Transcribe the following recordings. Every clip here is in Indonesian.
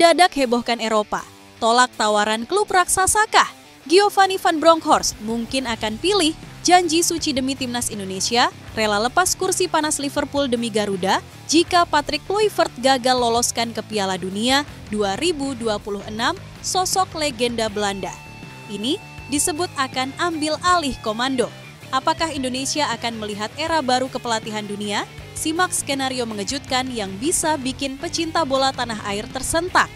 mendadak hebohkan Eropa. Tolak tawaran klub raksasa kah? Giovanni van Bronckhorst mungkin akan pilih janji suci demi timnas Indonesia, rela lepas kursi panas Liverpool demi Garuda jika Patrick Kluivert gagal loloskan ke Piala Dunia 2026, sosok legenda Belanda. Ini disebut akan ambil alih komando. Apakah Indonesia akan melihat era baru kepelatihan dunia? Simak skenario mengejutkan yang bisa bikin pecinta bola tanah air tersentak.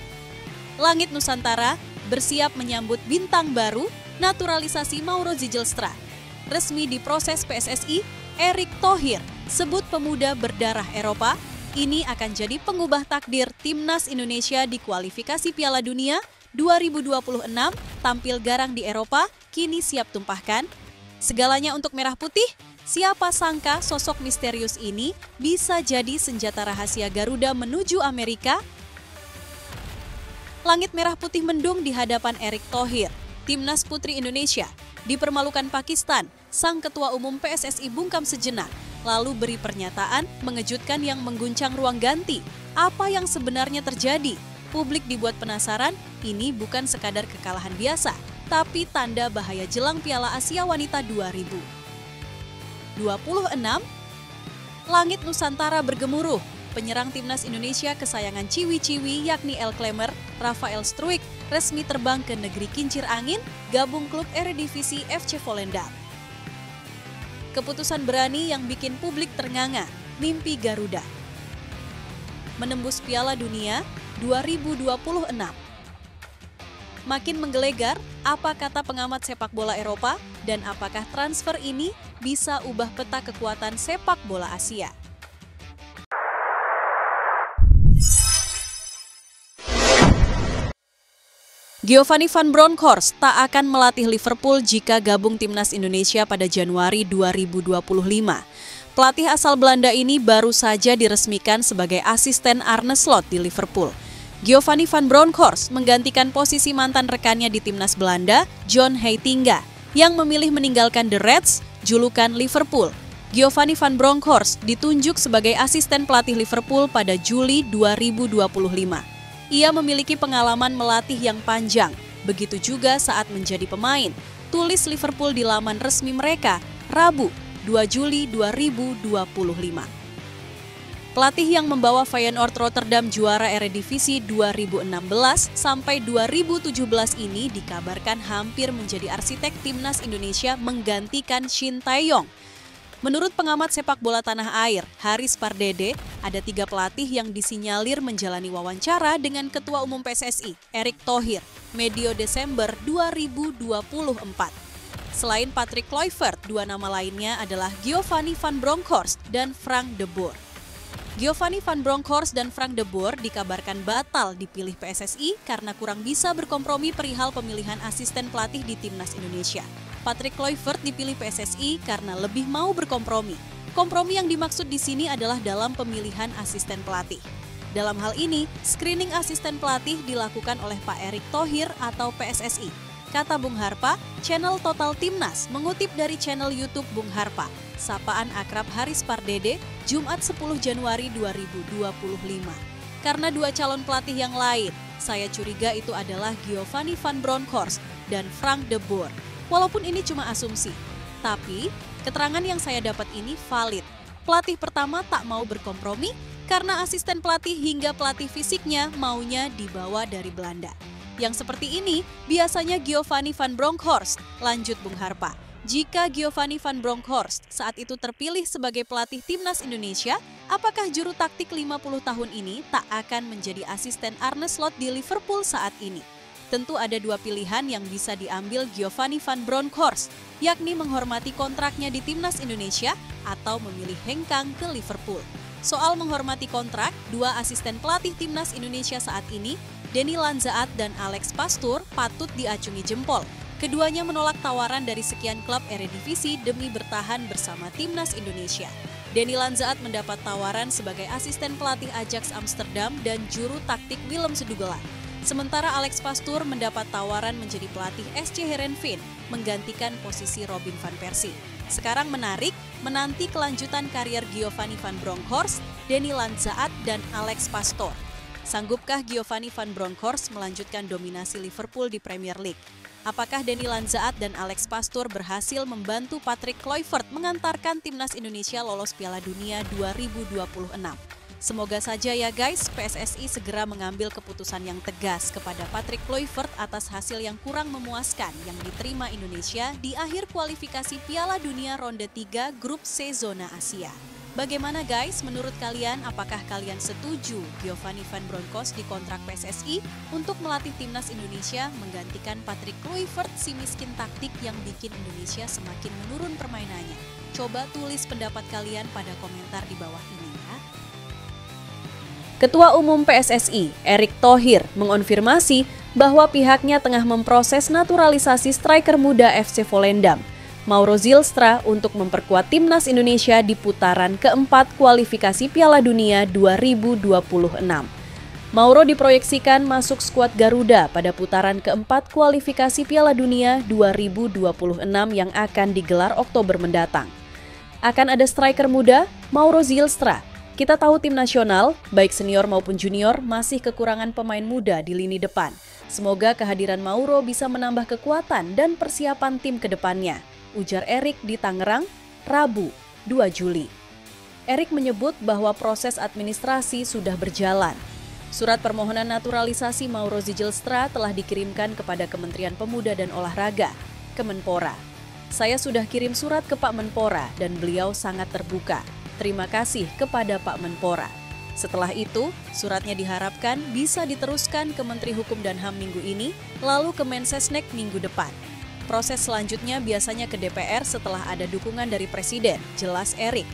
Langit Nusantara bersiap menyambut bintang baru, naturalisasi Mauro Zijlstra. Resmi diproses PSSI, Erick Thohir, sebut pemuda berdarah Eropa, ini akan jadi pengubah takdir timnas Indonesia di kualifikasi Piala Dunia 2026, tampil garang di Eropa, kini siap tumpahkan. Segalanya untuk merah putih, siapa sangka sosok misterius ini bisa jadi senjata rahasia Garuda menuju Amerika? Langit merah putih mendung di hadapan Erick Thohir. Timnas Putri Indonesia dipermalukan Pakistan, sang ketua umum PSSI bungkam sejenak, lalu beri pernyataan mengejutkan yang mengguncang ruang ganti. Apa yang sebenarnya terjadi? Publik dibuat penasaran, ini bukan sekadar kekalahan biasa, tapi tanda bahaya jelang Piala Asia Wanita 2026. Langit Nusantara bergemuruh. Penyerang timnas Indonesia kesayangan Ciwi-Ciwi yakni El Klemmer, Rafael Struijk, resmi terbang ke negeri kincir angin, gabung klub Eredivisie FC Volendam. Keputusan berani yang bikin publik ternganga, mimpi Garuda menembus Piala Dunia 2026. Makin menggelegar, apa kata pengamat sepak bola Eropa, dan apakah transfer ini bisa ubah peta kekuatan sepak bola Asia? Giovanni van Bronckhorst tak akan melatih Liverpool jika gabung timnas Indonesia pada Januari 2025. Pelatih asal Belanda ini baru saja diresmikan sebagai asisten Arne Slot di Liverpool. Giovanni van Bronckhorst menggantikan posisi mantan rekannya di timnas Belanda, John Heitinga, yang memilih meninggalkan The Reds, julukan Liverpool. Giovanni van Bronckhorst ditunjuk sebagai asisten pelatih Liverpool pada Juli 2025. Ia memiliki pengalaman melatih yang panjang, begitu juga saat menjadi pemain. Tulis Liverpool di laman resmi mereka, Rabu, 2 Juli 2025. Pelatih yang membawa Feyenoord Rotterdam juara Eredivisie 2016 sampai 2017 ini dikabarkan hampir menjadi arsitek timnas Indonesia menggantikan Shin Tae-yong. Menurut pengamat sepak bola tanah air, Haris Pardede, ada 3 pelatih yang disinyalir menjalani wawancara dengan Ketua Umum PSSI, Erick Thohir, medio Desember 2024. Selain Patrick Kluivert, 2 nama lainnya adalah Giovanni van Bronckhorst dan Frank de Boer. Giovanni van Bronckhorst dan Frank de Boer dikabarkan batal dipilih PSSI karena kurang bisa berkompromi perihal pemilihan asisten pelatih di timnas Indonesia. Patrick Kluivert dipilih PSSI karena lebih mau berkompromi. Kompromi yang dimaksud di sini adalah dalam pemilihan asisten pelatih. Dalam hal ini, screening asisten pelatih dilakukan oleh Pak Erick Thohir atau PSSI. Kata Bung Harpa, channel Total Timnas mengutip dari channel YouTube Bung Harpa. Sapaan akrab Haris Pardede, Jumat 10 Januari 2025. Karena 2 calon pelatih yang lain, saya curiga itu adalah Giovanni van Bronckhorst dan Frank de Boer. Walaupun ini cuma asumsi, tapi keterangan yang saya dapat ini valid. Pelatih pertama tak mau berkompromi karena asisten pelatih hingga pelatih fisiknya maunya dibawa dari Belanda. Yang seperti ini biasanya Giovanni van Bronckhorst, lanjut Bung Harpa. Jika Giovanni van Bronckhorst saat itu terpilih sebagai pelatih timnas Indonesia, apakah juru taktik 50 tahun ini tak akan menjadi asisten Arne Slot di Liverpool saat ini? Tentu ada 2 pilihan yang bisa diambil Giovanni van Bronckhorst, yakni menghormati kontraknya di timnas Indonesia atau memilih hengkang ke Liverpool. Soal menghormati kontrak, 2 asisten pelatih timnas Indonesia saat ini, Denny Lanzaat dan Alex Pastoor, patut diacungi jempol. Keduanya menolak tawaran dari sekian klub Eredivisie demi bertahan bersama timnas Indonesia. Denny Lanzaat mendapat tawaran sebagai asisten pelatih Ajax Amsterdam dan juru taktik Willem Sudugela. Sementara Alex Pastoor mendapat tawaran menjadi pelatih SC Heerenveen, menggantikan posisi Robin van Persie. Sekarang menarik, menanti kelanjutan karier Giovanni van Bronckhorst, Denny Lanzaat, dan Alex Pastoor. Sanggupkah Giovanni van Bronckhorst melanjutkan dominasi Liverpool di Premier League? Apakah Denny Lanzaat dan Alex Pastoor berhasil membantu Patrick Kluivert mengantarkan timnas Indonesia lolos Piala Dunia 2026? Semoga saja ya guys, PSSI segera mengambil keputusan yang tegas kepada Patrick Kluivert atas hasil yang kurang memuaskan yang diterima Indonesia di akhir kualifikasi Piala Dunia ronde 3 Grup C Zona Asia. Bagaimana guys, menurut kalian apakah kalian setuju Giovanni van Bronckhorst dikontrak PSSI untuk melatih timnas Indonesia menggantikan Patrick Kluivert si miskin taktik yang bikin Indonesia semakin menurun permainannya? Coba tulis pendapat kalian pada komentar di bawah ini ya. Ketua Umum PSSI, Erick Thohir, mengonfirmasi bahwa pihaknya tengah memproses naturalisasi striker muda FC Volendam, Mauro Zylstra, untuk memperkuat timnas Indonesia di putaran keempat kualifikasi Piala Dunia 2026. Mauro diproyeksikan masuk skuad Garuda pada putaran keempat kualifikasi Piala Dunia 2026 yang akan digelar Oktober mendatang. Akan ada striker muda, Mauro Zylstra. Kita tahu tim nasional, baik senior maupun junior, masih kekurangan pemain muda di lini depan. Semoga kehadiran Mauro bisa menambah kekuatan dan persiapan tim ke depannya, ujar Erick di Tangerang, Rabu, 2 Juli. Erick menyebut bahwa proses administrasi sudah berjalan. Surat permohonan naturalisasi Mauro Zylstra telah dikirimkan kepada Kementerian Pemuda dan Olahraga, Kemenpora. Saya sudah kirim surat ke Pak Menpora dan beliau sangat terbuka. Terima kasih kepada Pak Menpora. Setelah itu, suratnya diharapkan bisa diteruskan ke Menteri Hukum dan HAM minggu ini, lalu ke Mensesnek minggu depan. Proses selanjutnya biasanya ke DPR setelah ada dukungan dari Presiden, jelas Erick.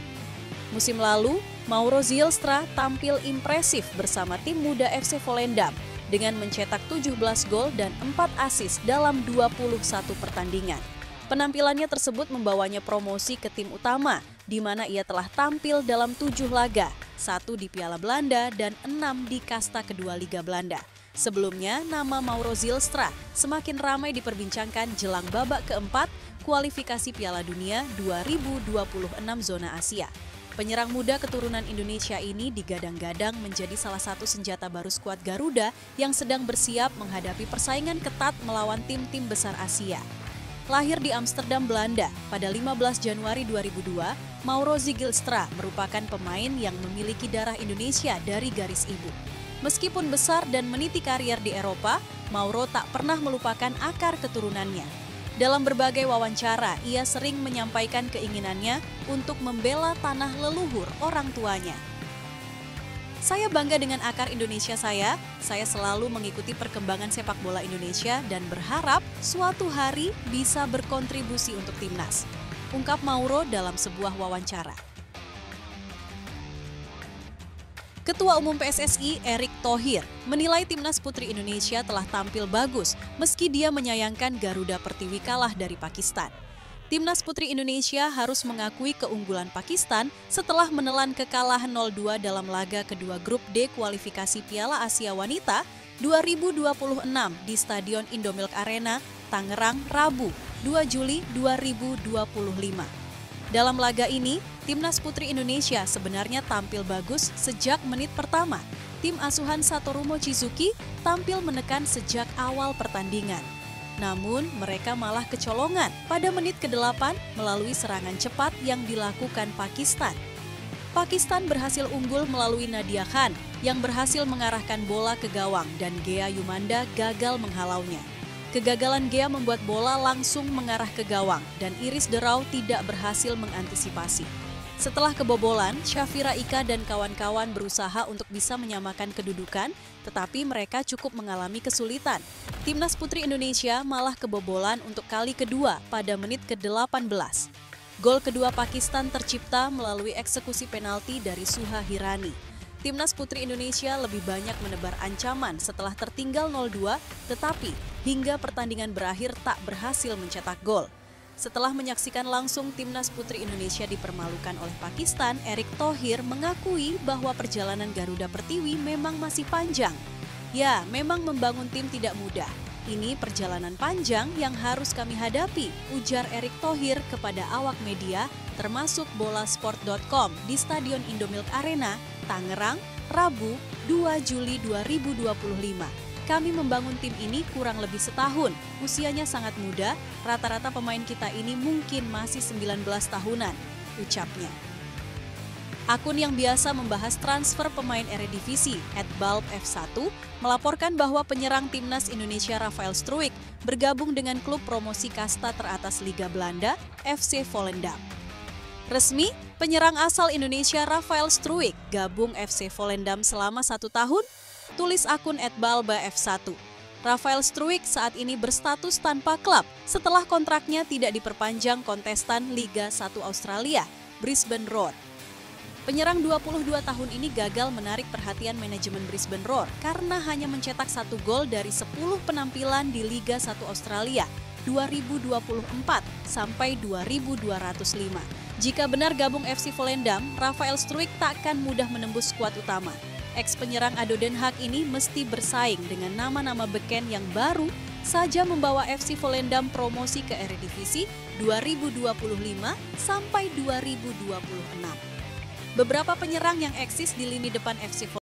Musim lalu, Mauro Zylstra tampil impresif bersama tim muda FC Volendam dengan mencetak 17 gol dan 4 assist dalam 21 pertandingan. Penampilannya tersebut membawanya promosi ke tim utama, di mana ia telah tampil dalam 7 laga, 1 di Piala Belanda dan 6 di kasta kedua Liga Belanda. Sebelumnya, nama Mauro Zylstra semakin ramai diperbincangkan jelang babak keempat kualifikasi Piala Dunia 2026 Zona Asia. Penyerang muda keturunan Indonesia ini digadang-gadang menjadi salah satu senjata baru skuad Garuda yang sedang bersiap menghadapi persaingan ketat melawan tim-tim besar Asia. Lahir di Amsterdam, Belanda pada 15 Januari 2002, Mauro Zylstra merupakan pemain yang memiliki darah Indonesia dari garis ibu. Meskipun besar dan meniti karier di Eropa, Mauro tak pernah melupakan akar keturunannya. Dalam berbagai wawancara, ia sering menyampaikan keinginannya untuk membela tanah leluhur orang tuanya. Saya bangga dengan akar Indonesia saya selalu mengikuti perkembangan sepak bola Indonesia dan berharap suatu hari bisa berkontribusi untuk timnas, ungkap Mauro dalam sebuah wawancara. Ketua Umum PSSI Erick Thohir menilai timnas putri Indonesia telah tampil bagus meski dia menyayangkan Garuda Pertiwi kalah dari Pakistan. Timnas putri Indonesia harus mengakui keunggulan Pakistan setelah menelan kekalahan 0-2 dalam laga kedua grup D kualifikasi Piala Asia Wanita 2026 di Stadion Indomilk Arena, Tangerang, Rabu, 2 Juli 2025. Dalam laga ini, timnas putri Indonesia sebenarnya tampil bagus sejak menit pertama. Tim asuhan Satoru Mochizuki tampil menekan sejak awal pertandingan. Namun, mereka malah kecolongan pada menit ke-8 melalui serangan cepat yang dilakukan Pakistan. Pakistan berhasil unggul melalui Nadia Khan yang berhasil mengarahkan bola ke gawang dan Ghea Yumanda gagal menghalaunya. Kegagalan Ghea membuat bola langsung mengarah ke gawang dan Iris Derau tidak berhasil mengantisipasi. Setelah kebobolan, Syafira Ika dan kawan-kawan berusaha untuk bisa menyamakan kedudukan, tetapi mereka cukup mengalami kesulitan. Timnas putri Indonesia malah kebobolan untuk kali kedua pada menit ke-18. Gol kedua Pakistan tercipta melalui eksekusi penalti dari Suha Hirani. Timnas putri Indonesia lebih banyak menebar ancaman setelah tertinggal 0-2, tetapi hingga pertandingan berakhir tak berhasil mencetak gol. Setelah menyaksikan langsung timnas putri Indonesia dipermalukan oleh Pakistan, Erick Thohir mengakui bahwa perjalanan Garuda Pertiwi memang masih panjang. Ya, memang membangun tim tidak mudah. Ini perjalanan panjang yang harus kami hadapi, ujar Erick Thohir kepada awak media, termasuk bolasport.com di Stadion Indomilk Arena, Tangerang, Rabu, 2 Juli 2025. Kami membangun tim ini kurang lebih setahun. Usianya sangat muda, rata-rata pemain kita ini mungkin masih 19 tahunan, ucapnya. Akun yang biasa membahas transfer pemain Eredivisie, @balbf1, melaporkan bahwa penyerang timnas Indonesia Rafael Struijk bergabung dengan klub promosi kasta teratas Liga Belanda, FC Volendam. Resmi, penyerang asal Indonesia Rafael Struijk gabung FC Volendam selama 1 tahun, tulis akun @balbf1. Rafael Struijk saat ini berstatus tanpa klub setelah kontraknya tidak diperpanjang kontestan Liga 1 Australia, Brisbane Roar. Penyerang 22 tahun ini gagal menarik perhatian manajemen Brisbane Roar karena hanya mencetak 1 gol dari 10 penampilan di Liga 1 Australia 2024 sampai 2205. Jika benar gabung FC Volendam, Rafael Struijk takkan mudah menembus skuad utama. Ex-penyerang ADO Den Haag ini mesti bersaing dengan nama-nama beken yang baru saja membawa FC Volendam promosi ke Eredivisie 2025 sampai 2026. Beberapa penyerang yang eksis di lini depan FC Volendam